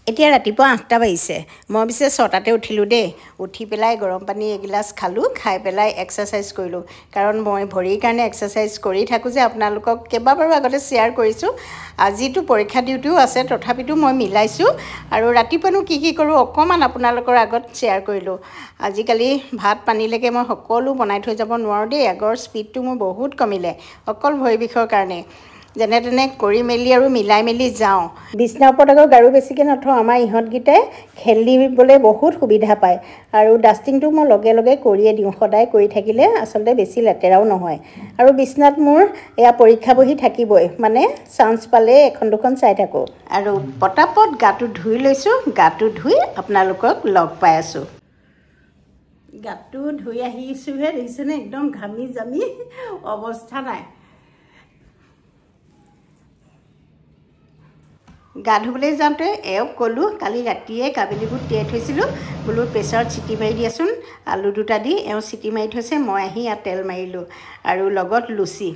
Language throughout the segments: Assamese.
এতিয়া ৰাতিপুৱা 8টা বাজিছে মই পিছে 6টাতে উঠিলোঁ দেই উঠি পেলাই গৰম পানী এগিলাছ খালোঁ খাই পেলাই এক্সাৰসাইজ কৰিলোঁ কাৰণ মই ভৰিৰ কাৰণে এক্সাৰসাইজ কৰি থাকোঁ যে আপোনালোকক কেইবাবাৰো আগতে শ্বেয়াৰ কৰিছোঁ আজিতো পৰীক্ষা ডিউটিও আছে তথাপিতো মই মিলাইছোঁ আৰু ৰাতিপুৱানো কি কৰোঁ অকমান আপোনালোকৰ আগত শ্বেয়াৰ কৰিলোঁ আজিকালি ভাত পানীলৈকে মই সকলো বনাই থৈ যাব নোৱাৰোঁ দেই আগৰ স্পীডটো মোৰ বহুত কমিলে অকল ভৰি বিষৰ কাৰণে যেনে তেনে কৰি মেলি আৰু মিলাই মেলি যাওঁ বিছনাৰ ওপৰত আকৌ গাৰু বেছিকৈ নথওঁ আমাৰ ইহঁতকেইটাই খেলিবলৈ বহুত সুবিধা পায় আৰু ডাষ্টিংটো মই লগে লগে কৰিয়ে দিওঁ সদায় কৰি থাকিলে আচলতে বেছি লেতেৰাও নহয় আৰু বিছনাত মোৰ এয়া পৰীক্ষা বহি থাকিবই মানে চান্স পালে এখন দুখন চাই থাকোঁ আৰু পটাপট গাটো ধুই লৈছোঁ গাটো ধুই আপোনালোকক লগ পাই আছোঁ গাটো ধুই আহিছোঁহে দেখিছেনে একদম ঘামি জামি অৱস্থা নাই গা ধুবলৈ যাওঁতে এওক ক'লোঁ কালি ৰাতিয়ে কাবেলিবোৰ তিয়াই থৈছিলোঁ বোলো প্ৰেছাৰত চিটি মাৰি দিয়াচোন আলু দুটা দি এওঁ চিটি মাৰি থৈছে মই আহি ইয়াত তেল মাৰিলোঁ আৰু লগত লুচি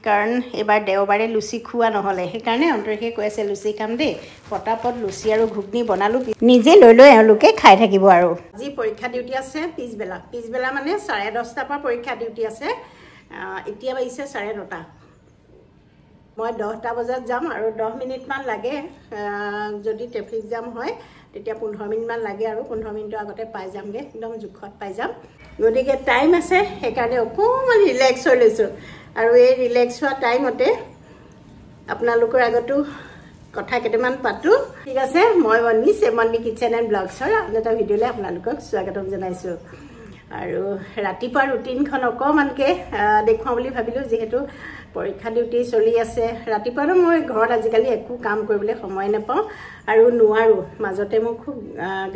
কাৰণ এইবাৰ দেওবাৰে লুচি খোৱা নহ'লে সেইকাৰণে অন্তৰীকে কৈ আছে লুচি খাম দেই পটাপট লুচি আৰু ঘুগনি বনালোঁ নিজে লৈ এওঁলোকে খাই থাকিব আৰু আজি পৰীক্ষা ডিউটি আছে পিছবেলা মানে 10:30টাৰ পৰা পৰীক্ষা ডিউটি আছে এতিয়া বাজিছে 9:30 মই 10টা বজাত যাম আৰু 10 মিনিটমান লাগে যদি ট্ৰেফিক জাম হয় তেতিয়া 15 মিনিটমান লাগে আৰু 15 মিনিটৰ আগতে পাই যামগে একদম জুখত পাই যাম গতিকে টাইম আছে সেইকাৰণে অকণমান ৰিলেক্স হৈ লৈছোঁ আৰু এই ৰিলেক্স হোৱা টাইমতে আপোনালোকৰ আগতো কথা কেইটামান পাতোঁ ঠিক আছে মই বন্নি চেমনি কিচেন এণ্ড ব্লগছৰ আন এটা ভিডিঅ'লৈ আপোনালোকক স্বাগতম জনাইছোঁ আৰু ৰাতিপুৱা ৰুটিনখন অকণমানকৈ দেখুৱাওঁ বুলি ভাবিলোঁ যিহেতু পৰীক্ষা ডিউটি চলি আছে ৰাতিপুৱাটো মই ঘৰত আজিকালি একো কাম কৰিবলৈ সময় নাপাওঁ আৰু নোৱাৰোঁ মাজতে মোৰ খুব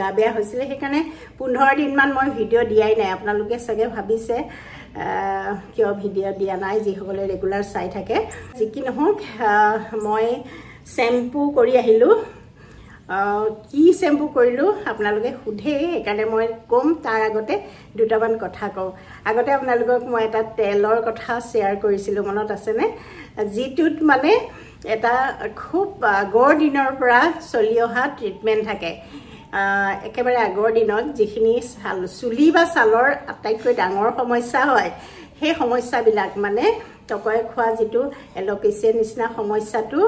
গা বেয়া হৈছিলে সেইকাৰণে 15 দিনমান মই ভিডিঅ' দিয়াই নাই আপোনালোকে চাগে ভাবিছে কিয় ভিডিঅ' দিয়া নাই যিসকলে ৰেগুলাৰ চাই থাকে যি কি নহওক মই শ্বেম্পু কৰি আহিলোঁ কি শ্বেম্পু কৰিলোঁ আপোনালোকে সোধে সেইকাৰণে মই ক'ম তাৰ আগতে দুটামান কথা কওঁ আগতে আপোনালোকক মই এটা তেলৰ কথা শ্বেয়াৰ কৰিছিলোঁ মনত আছেনে যিটোত মানে এটা খুব আগৰ দিনৰ পৰা চলি অহা ট্ৰিটমেণ্ট থাকে একেবাৰে আগৰ দিনত যিখিনি চুলি বা ছালৰ আটাইতকৈ ডাঙৰ সমস্যা হয় সেই সমস্যাবিলাক মানে টকয় খোৱা যিটো এল'পেচিয়াৰ নিচিনা সমস্যাটো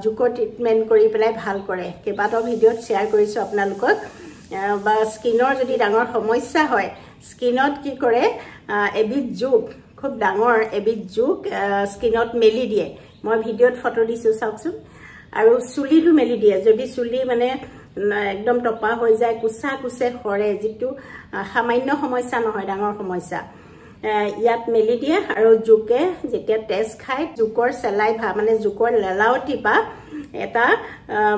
জুকৰ ট্ৰিটমেণ্ট কৰি পেলাই ভাল কৰে কেইবাটাও ভিডিঅ'ত শ্বেয়াৰ কৰিছোঁ আপোনালোকক বা স্কিনৰ যদি ডাঙৰ সমস্যা হয় স্কিনত কি কৰে এবিধ জোক খুব ডাঙৰ এবিধ জোক স্কিনত মেলি দিয়ে মই ভিডিঅ'ত ফটো দিছোঁ চাওকচোন আৰু চুলিটো মেলি দিয়ে যদি চুলি মানে একদম টপা হৈ যায় কুচে সৰে যিটো সামান্য সমস্যা নহয় ডাঙৰ সমস্যা ইয়াত মেলি দিয়ে আৰু জোকে যেতিয়া তেজ খায় জোকৰ চেলাইভা মানে জোকৰ লেলাৱটি পা এটা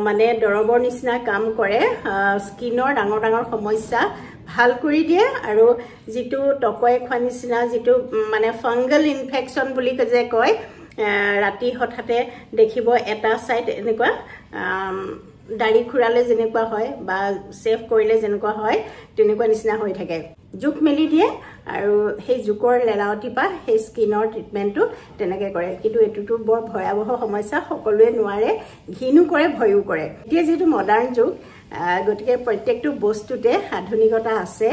মানে দৰবৰ নিচিনা কাম কৰে স্কিনৰ ডাঙৰ সমস্যা ভাল কৰি দিয়ে আৰু যিটো টকয় খোৱা নিচিনা যিটো মানে ফাংগল ইনফেকশ্যন বুলি যে কয় ৰাতি হঠাতে দেখিব এটা সাইড এনেকুৱা দাড়ি খুৰালে যেনেকুৱা হয় বা সেভ কৰিলে যেনেকুৱা হয় তেনেকুৱা নিচিনা হৈ থাকে জোক মেলি দিয়ে আৰু সেই জোকৰ লেলাৱটি পা সেই স্কিনৰ ট্ৰিটমেণ্টটো তেনেকৈ কৰে কিন্তু এটোটো বৰ ভয়াৱহ সমস্যা সকলোৱে নোৱাৰে ঘিনু কৰে ভয়ো কৰে এতিয়া যেটো মডাৰ্ণ যুগ গতিকে প্ৰত্যেকটো বস্তুতে আধুনিকতা আছে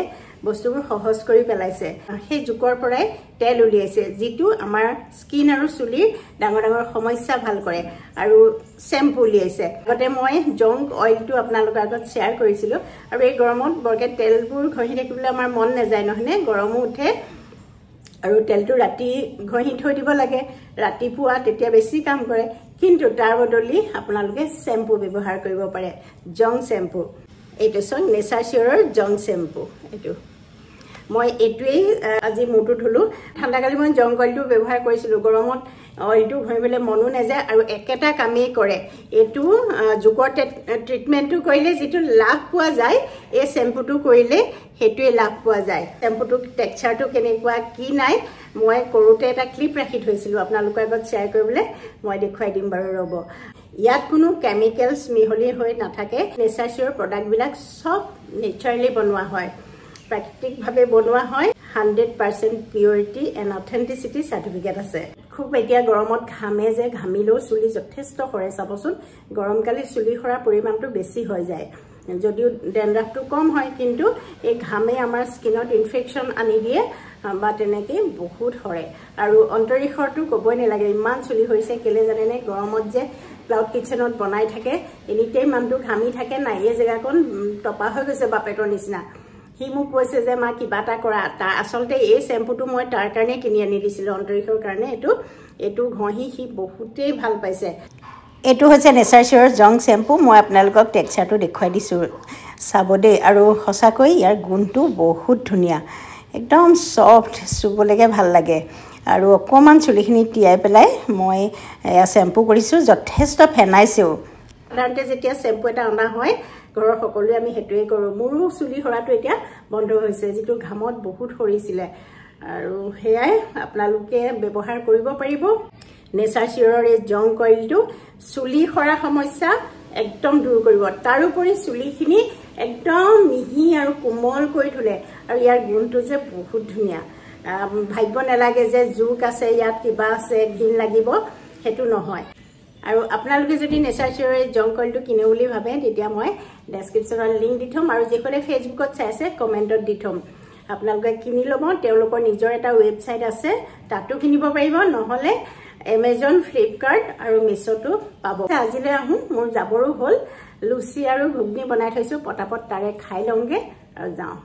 বস্তুবোৰ সহজ কৰি পেলাইছে সেই জোকৰ পৰাই তেল উলিয়াইছে যিটো আমাৰ স্কিন আৰু চুলিৰ ডাঙৰ সমস্যা ভাল কৰে আৰু শ্বেম্পু উলিয়াইছে আগতে মই জংক অইলটো আপোনালোকৰ আগত শ্বেয়াৰ কৰিছিলোঁ আৰু এই গৰমত বৰকে তেলবোৰ ঘঁহি থাকিবলৈ আমাৰ মন নাযায় নহয়নে গৰমো উঠে আৰু তেলটো ৰাতি ঘঁহি থৈ দিব লাগে ৰাতিপুৱা তেতিয়া বেছি কাম কৰে কিন্তু তাৰ বদলি আপোনালোকে শ্বেম্পু ব্যৱহাৰ কৰিব পাৰে জং শ্বেম্পু এইটো সং নেচাৰ চিয়ৰৰ জং শ্বেম্পু এইটো মই এইটোৱেই আজি মূৰটো ধুলোঁ ঠাণ্ডাকালি মই জং অইলটো ব্যৱহাৰ কৰিছিলোঁ গৰমত অইলটো ঘঁহিবলৈ মনো নাযায় আৰু একেটা কামেই কৰে এইটো জোকৰ ট্ৰিটমেণ্টটো কৰিলে যিটো লাভ পোৱা যায় এই শ্বেম্পুটো কৰিলে সেইটোৱে লাভ পোৱা যায় শ্বেম্পুটো টেক্সচাৰটো কেনেকুৱা কি নাই মই কৰোঁতে এটা ক্লিপ ৰাখি থৈছিলোঁ আপোনালোকৰ আগত শ্বেয়াৰ কৰিবলৈ মই দেখুৱাই দিম বাৰু ৰ'ব ইয়াত কোনো কেমিকেলছ মিহলি হৈ নাথাকে নেচাৰ চিয়ৰ প্ৰডাক্টবিলাক সব নেচাৰেলি বনোৱা হয় প্ৰাকৃতিকভাৱে বনোৱা হয় 100% পিউৰিটি এণ্ড অথেণ্টিচিটি চাৰ্টিফিকেট আছে খুব এতিয়া গৰমত ঘামে যে ঘামিলেও চুলি যথেষ্ট সৰে চাবচোন গৰমকালি চুলি সৰা পৰিমাণটো বেছি হৈ যায় যদিও ডেন্ড্ৰাফটো কম হয় কিন্তু এই ঘামে আমাৰ স্কিনত ইনফেকশ্যন আনি দিয়ে বা তেনেকে বহুত সৰে আৰু অন্তৰীক্ষৰটো ক'বই নালাগে ইমান চুলি হৈছে কেলে জানেনে গৰমত যে ক্লাউড কিচেনত বনাই থাকে এনিটাইম মানুহটো ঘামি থাকে নাই এই জেগাকণ টপা হৈ গৈছে বাপেকৰ নিচিনা হি মোক কৈছে যে মা কিবা এটা কৰা তাৰ আচলতে এই শ্যাম্পুটো মই তাৰ কাৰণে কিনি আনি দিছিলোঁ অন্তৰীক্ষৰ কাৰণে এইটো ঘঁহি সি বহুতেই ভাল পাইছে এইটো হৈছে নেচাৰ চিয়ৰ জং শ্যাম্পু মই আপোনালোকক টেক্সচাৰটো দেখুৱাই দিছোঁ চাব দেই আৰু সঁচাকৈ ইয়াৰ গুণটো বহুত ধুনীয়া একদম সফ্ট চুবলৈকে ভাল লাগে আৰু অকণমান চুলিখিনি তিয়াই পেলাই মই এয়া শ্যাম্পু কৰিছোঁ যথেষ্ট ফেনাইছেও সাধাৰণতে যেতিয়া শ্যাম্পু এটা অনা হয় ঘৰৰ সকলোৱে আমি সেইটোৱে কৰোঁ মোৰো চুলি সৰাটো এতিয়া বন্ধ হৈছে যিটো ঘামত বহুত সৰিছিলে আৰু সেয়াই আপোনালোকে ব্যৱহাৰ কৰিব পাৰিব নেচাৰ চিয়ৰৰ এই জং কইলটো চুলি সৰা সমস্যা একদম দূৰ কৰিব তাৰোপৰি চুলিখিনি একদম মিহি আৰু কোমল কৰি তোলে আৰু ইয়াৰ গুণটো যে বহুত ধুনীয়া ভাবিব নালাগে যে জোক আছে ইয়াত কিবা আছে ঘিণ লাগিব সেইটো নহয় আৰু আপোনালোকে যদি নেচাৰ চিয়ৰৰ এই জং কইলটো কিনে বুলি ভাবে তেতিয়া মই ডেছক্ৰিপশ্যনত লিংক দি থ'ম আৰু যিসকলে ফেচবুকত চাই আছে কমেণ্টত দি থ'ম আপোনালোকে কিনি ল'ব তেওঁলোকৰ নিজৰ এটা ৱেবছাইট আছে তাতো কিনিব পাৰিব নহ'লে এমেজন ফ্লিপকাৰ্ট আৰু মিছ'টো পাব আজিলৈ আহোঁ মোৰ যাবৰো হ'ল লুচি আৰু ঘুগনি বনাই থৈছোঁ পটাপট তাৰে খাই লওঁগৈ আৰু যাওঁ